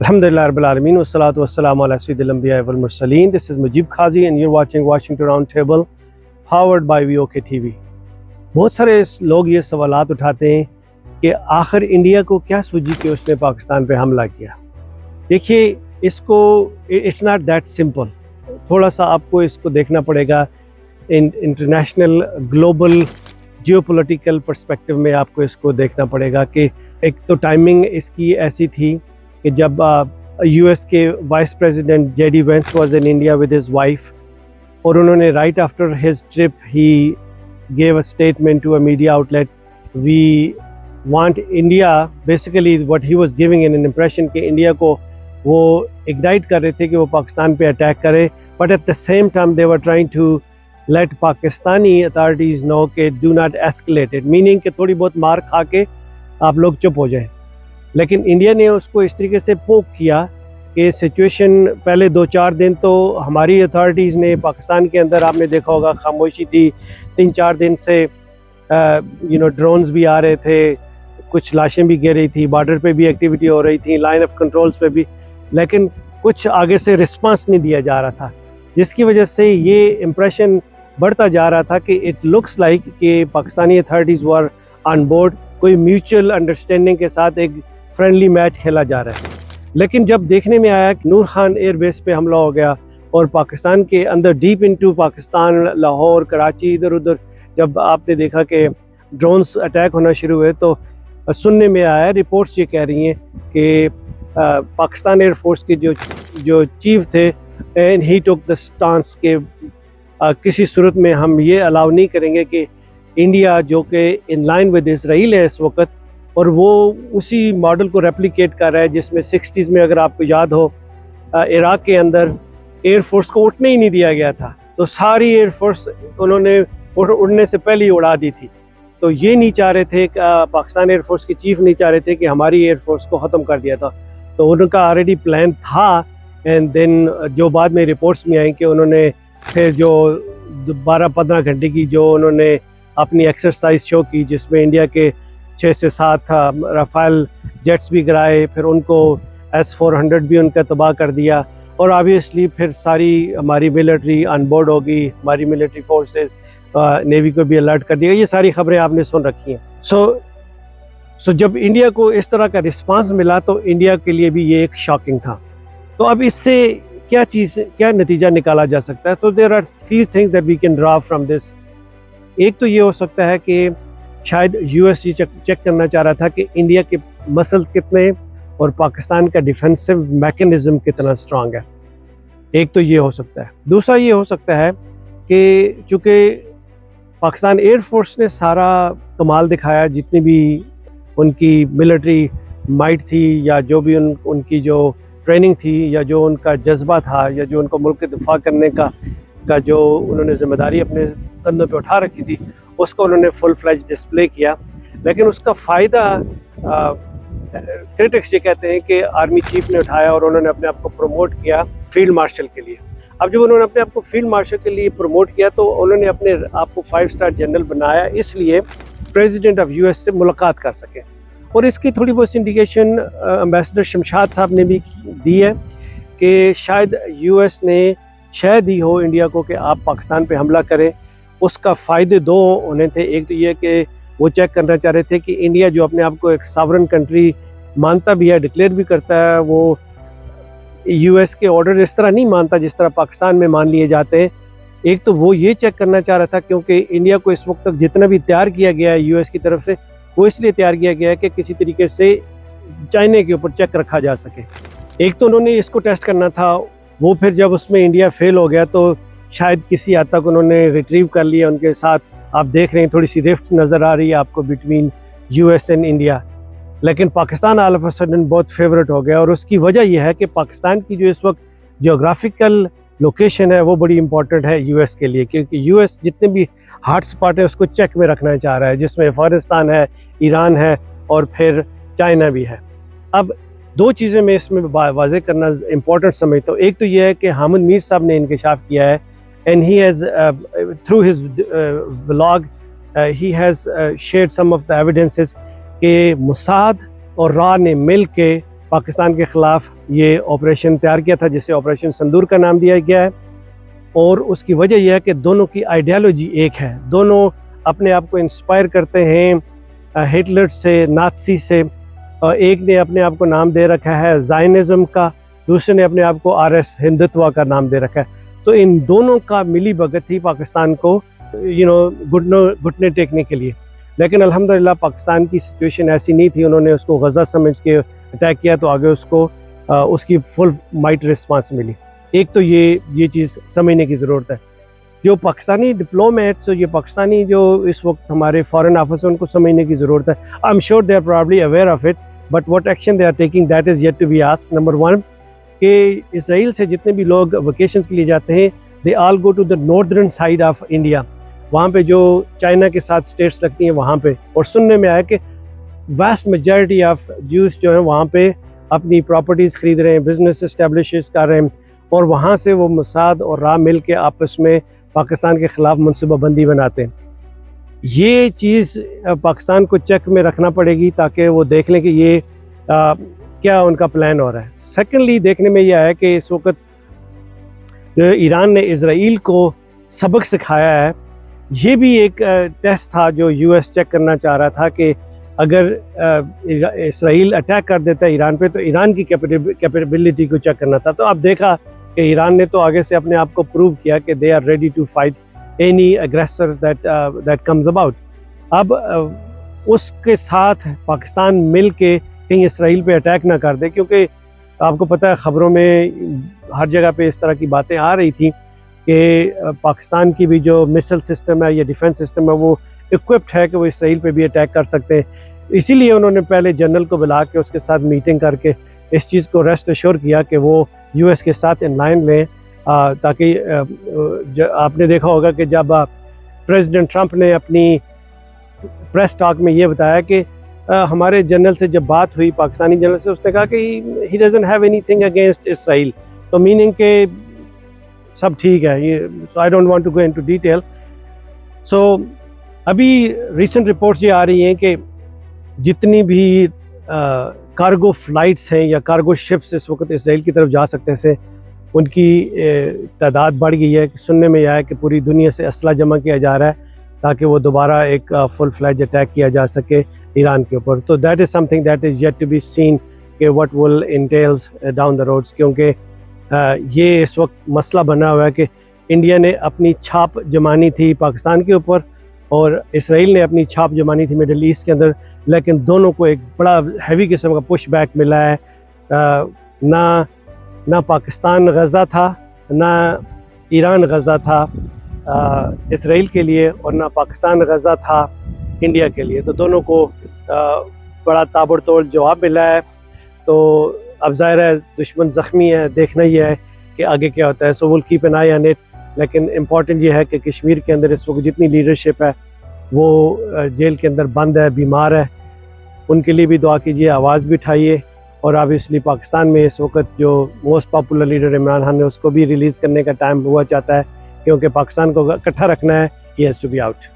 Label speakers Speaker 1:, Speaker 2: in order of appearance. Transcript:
Speaker 1: Alhamdulillah Rabbil Alameen wassalatu wassalamu ala Sayyidil Anbiya wal Mursaleen. This is Mujib Qazi and you're watching Washington Roundtable powered by VOK TV. بہت سارے لوگ یہ سوالات اٹھاتے ہیں کہ آخر انڈیا کو کیا سوجی کہ اس نے پاکستان پہ حملہ کیا. دیکھیے اس کو اٹس ناٹ دیٹ سمپل. تھوڑا سا آپ کو اس کو دیکھنا پڑے گا international global geopolitical perspective میں. آپ کو اس کو دیکھنا پڑے گا کہ ایک تو ٹائمنگ اس کی ایسی تھی کہ جب یو ایس کے vice president J D Vance was in India with his wife, اور انہوں نے رائٹ آفٹر ہز ٹرپ ہی gave a statement to a media outlet. We want India, basically what he was giving an impression کہ India کو وہ ignite کر رہے تھے کہ وہ پاکستان پہ اٹیک کرے, but at the same time they were trying to let Pakistani authorities know کہ do not escalate it, meaning کہ تھوڑی بہت مار کھا کے آپ لوگ چپ ہو جائیں. لیکن انڈیا نے اس کو اس طریقے سے پوک کیا کہ سچویشن پہلے 2-4 دن تو ہماری اتھارٹیز نے پاکستان کے اندر, آپ نے دیکھا ہوگا خاموشی تھی. 3-4 دن سے ڈرونز بھی آ رہے تھے, کچھ لاشیں بھی گر رہی تھی, بارڈر پہ بھی ایکٹیویٹی ہو رہی تھی, لائن آف کنٹرولز پہ بھی, لیکن کچھ آگے سے رسپانس نہیں دیا جا رہا تھا, جس کی وجہ سے یہ امپریشن بڑھتا جا رہا تھا کہ اٹ لکس لائک کہ Pakistani authorities were on board, کوئی میوچل انڈرسٹینڈنگ کے ساتھ ایک فرینڈلی میچ کھیلا جا رہا ہے. لیکن جب دیکھنے میں آیا کہ نور خان ایئر بیس پہ حملہ ہو گیا اور پاکستان کے اندر ڈیپ انٹو پاکستان, لاہور, کراچی, ادھر ادھر جب آپ نے دیکھا کہ ڈرونز اٹیک ہونا شروع ہوئے, تو سننے میں آیا, رپورٹس یہ کہہ رہی ہیں کہ پاکستان ایئر فورس کے جو چیف تھے, اینڈ ہی ٹوک دا اسٹانس کہ کسی صورت میں ہم یہ الاؤ نہیں کریں گے کہ انڈیا جو کہ ان لائن ود اسرائیل ہے اس وقت, اور وہ اسی ماڈل کو ریپلیکیٹ کر رہا ہے جس میں 60s میں اگر آپ کو یاد ہو عراق کے اندر ایئر فورس کو اٹھنے ہی نہیں دیا گیا تھا, تو ساری ایئر فورس انہوں نے اڑنے سے پہلے ہی اڑا دی تھی. تو یہ نہیں چاہ رہے تھے, پاکستان ایئر فورس کے چیف نہیں چاہ رہے تھے کہ ہماری ایئر فورس کو ختم کر دیا تھا, تو ان کا آلریڈی پلان تھا. اینڈ دین جو بعد میں رپورٹس میں آئیں کہ انہوں نے پھر جو 12-15 گھنٹے کی جو انہوں نے اپنی ایکسرسائز شو کی, جس میں انڈیا کے 6 سے 7 رافیل جیٹس بھی گرائے, پھر ان کو S-400 بھی ان کا تباہ کر دیا, اور آبویسلی پھر ساری ہماری ملٹری آن بورڈ ہوگی, ہماری ملٹری فورسز, نیوی کو بھی الرٹ کر دیا. یہ ساری خبریں آپ نے سن رکھی ہیں. سو جب انڈیا کو اس طرح کا رسپانس ملا تو انڈیا کے لیے بھی یہ ایک شاکنگ تھا. تو اب اس سے کیا نتیجہ نکالا جا سکتا ہے؟ تو there are few things that we can draw from this. ایک تو یہ ہو سکتا ہے کہ شاید یو ایس چیک کرنا چاہ رہا تھا کہ انڈیا کے مسلز کتنے ہیں اور پاکستان کا ڈیفینسو میکنزم کتنا اسٹرانگ ہے. ایک تو یہ ہو سکتا ہے. دوسرا یہ ہو سکتا ہے کہ چونکہ پاکستان ایئر فورس نے سارا کمال دکھایا, جتنی بھی ان کی ملٹری مائٹ تھی, یا جو بھی ان کی جو ٹریننگ تھی, یا جو ان کا جذبہ تھا, یا جو ان کو ملک کے دفاع کرنے کا جو انہوں نے ذمہ داری اپنے کندھوں پہ اٹھا رکھی تھی, اس کو انہوں نے فل فلیج ڈسپلے کیا. لیکن اس کا فائدہ کرٹکس یہ کہتے ہیں کہ آرمی چیف نے اٹھایا اور انہوں نے اپنے آپ کو پروموٹ کیا فیلڈ مارشل کے لیے. اب جب انہوں نے اپنے آپ کو فیلڈ مارشل کے لیے پروموٹ کیا تو انہوں نے اپنے آپ کو 5 اسٹار جنرل بنایا, اس لیے پریزیڈنٹ آف یو ایس سے ملاقات کر سکے. اور اس کی تھوڑی بہت انڈیکیشن امبیسڈر شمشاد صاحب نے بھی دی ہے کہ شاید یو ایس نے شاید دی ہو انڈیا کو کہ آپ پاکستان پہ حملہ کریں. اس کا فائدے 2 ہونے تھے. ایک تو یہ کہ وہ چیک کرنا چاہ رہے تھے کہ انڈیا جو اپنے آپ کو ایک ساورن کنٹری مانتا بھی ہے, ڈکلیئر بھی کرتا ہے, وہ یو ایس کے آرڈر اس طرح نہیں مانتا جس طرح پاکستان میں مان لیے جاتے ہیں. ایک تو وہ یہ چیک کرنا چاہ رہا تھا کیونکہ انڈیا کو اس وقت تک جتنا بھی تیار کیا گیا ہے یو ایس کی طرف سے, وہ اس لیے تیار کیا گیا ہے کہ کسی طریقے سے چائنا کے اوپر چیک رکھا جا سکے. ایک تو انہوں نے اس کو ٹیسٹ کرنا تھا, وہ پھر جب اس میں انڈیا فیل ہو گیا تو شاید کسی حد تک انہوں نے ریٹریو کر لیا ان کے ساتھ. آپ دیکھ رہے ہیں تھوڑی سی رفٹ نظر آ رہی ہے آپ کو between U S and India, لیکن Pakistan all of a sudden بہت فیورٹ ہو گیا. اور اس کی وجہ یہ ہے کہ پاکستان کی جو اس وقت جیوگرافیکل لوکیشن ہے وہ بڑی امپورٹنٹ ہے یو ایس کے لیے, کیونکہ یو ایس جتنے بھی ہاٹ اسپاٹ ہیں اس کو چیک میں رکھنا چاہ رہا ہے, جس میں افغانستان ہے, ایران ہے, اور پھر چائنا بھی ہے. اب 2 چیزیں میں اس میں واضح کرنا امپورٹنٹ سمجھتا ہوں. ایک تو یہ ہے کہ حامد میر صاحب نے انکشاف کیا ہے, and he has through his vlog he has shared some of the evidences کہ موساد اور را نے مل کے پاکستان کے خلاف یہ آپریشن تیار کیا تھا جسے آپریشن سندور کا نام دیا گیا ہے، اور اس کی وجہ یہ ہے کہ دونوں کی آئیڈیالوجی ایک ہے، دونوں اپنے آپ کو انسپائر کرتے ہیں ہٹلر سے، نازی سے، ایک نے اپنے آپ کو نام دے رکھا ہے زائنزم کا، دوسرے نے اپنے آپ کو RS ہندتوا کا نام دے رکھا ہے۔ تو ان دونوں کا ملی بھگت تھی پاکستان کو گھٹنے ٹیکنے کے لیے، لیکن الحمدللہ پاکستان کی سچویشن ایسی نہیں تھی، انہوں نے اس کو غزہ سمجھ کے اٹیک کیا، تو آگے اس کو اس کی فل مائٹ رسپانس ملی۔ ایک تو یہ چیز سمجھنے کی ضرورت ہے، جو پاکستانی ڈپلومیٹس، یہ پاکستانی جو اس وقت ہمارے فارن آفس ہیں، ان کو سمجھنے کی ضرورت ہے۔ I am sure they are probably aware of it, but what action they are taking that is yet to be asked. Number 1 کہ اسرائیل سے جتنے بھی لوگ ویکیشنز کے لیے جاتے ہیں، they all go to the northern side of India, وہاں پہ جو چائنا کے ساتھ اسٹیٹس لگتی ہیں وہاں پہ، اور سننے میں آیا کہ واسٹ میجارٹی آف جوز جو ہیں وہاں پہ اپنی پراپرٹیز خرید رہے ہیں، بزنس اسٹیبلشز کر رہے ہیں، اور وہاں سے وہ موساد اور راہ مل کے آپس میں پاکستان کے خلاف منصوبہ بندی بناتے ہیں۔ یہ چیز پاکستان کو چیک میں رکھنا پڑے گی تاکہ وہ دیکھ لیں کہ یہ کیا ان کا پلان ہو رہا ہے۔ سیکنڈلی دیکھنے میں یہ آیا کہ اس وقت جو ایران نے اسرائیل کو سبق سکھایا ہے، یہ بھی ایک ٹیسٹ تھا جو US چیک کرنا چاہ رہا تھا کہ اگر اسرائیل اٹیک کر دیتا ہے ایران پہ تو ایران کی کیپیبلٹی کو چیک کرنا تھا۔ تو اب دیکھا کہ ایران نے تو آگے سے اپنے آپ کو پروو کیا کہ they are ready to fight any aggressor that comes about. اب اس کے ساتھ پاکستان مل کے کہیں اسرائیل پہ اٹیک نہ کر دے، کیونکہ آپ کو پتہ ہے خبروں میں ہر جگہ پہ اس طرح کی باتیں آ رہی تھیں کہ پاکستان کی بھی جو میسل سسٹم ہے یا ڈیفنس سسٹم ہے وہ اکوپڈ ہے کہ وہ اسرائیل پہ بھی اٹیک کر سکتے ہیں۔ اسی لیے انہوں نے پہلے جنرل کو بلا کے اس کے ساتھ میٹنگ کر کے اس چیز کو ریسٹ ایشور کیا کہ وہ US کے ساتھ ان لائن لیں، تاکہ آپ نے دیکھا ہوگا کہ جب پریزیڈنٹ ٹرمپ نے اپنی پریس ٹاک میں یہ بتایا کہ ہمارے جنرل سے جب بات ہوئی پاکستانی جنرل سے، اس نے کہا کہ he doesn't have anything against اسرائیل، تو میننگ کہ سب ٹھیک ہے۔ so I don't want to go into detail۔ so ابھی ریسنٹ رپورٹس یہ آ رہی ہیں کہ جتنی بھی کارگو فلائٹس ہیں یا کارگو شپس اس وقت اسرائیل کی طرف جا سکتے ہیں، ان کی تعداد بڑھ گئی ہے۔ سننے میں یہ ہے کہ پوری دنیا سے اسلحہ جمع کیا جا رہا ہے تاکہ وہ دوبارہ ایک فل فلیج اٹیک کیا جا سکے ایران کے اوپر۔ تو that is something that is yet to be seen کہ what will entails down the roads, کیونکہ یہ اس وقت مسئلہ بنا ہوا ہے کہ انڈیا نے اپنی چھاپ جمانی تھی پاکستان کے اوپر اور اسرائیل نے اپنی چھاپ جمانی تھی مڈل ایسٹ کے اندر، لیکن دونوں کو ایک بڑا ہیوی قسم کا پش بیک ملا ہے۔ نہ پاکستان غزہ تھا، نہ ایران غزہ تھا اسرائیل کے لیے، اور نہ پاکستان غزہ تھا انڈیا کے لیے، تو دونوں کو بڑا تابڑ توڑ جواب ملا ہے۔ تو اب ظاہر ہے دشمن زخمی ہے، دیکھنا یہ ہے کہ آگے کیا ہوتا ہے۔ So will keep an eye on it, لیکن امپورٹنٹ یہ ہے کہ کشمیر کے اندر اس وقت جتنی لیڈرشپ ہے وہ جیل کے اندر بند ہے، بیمار ہے، ان کے لیے بھی دعا کیجیے، آواز بھی اٹھائیے، اور obviously پاکستان میں اس وقت جو most popular leader Imran Khan ہے اس کو بھی ریلیز کرنے کا ٹائم ہوا چاہتا ہے، کیونکہ پاکستان کو اکٹھا رکھنا ہے، he has to be out۔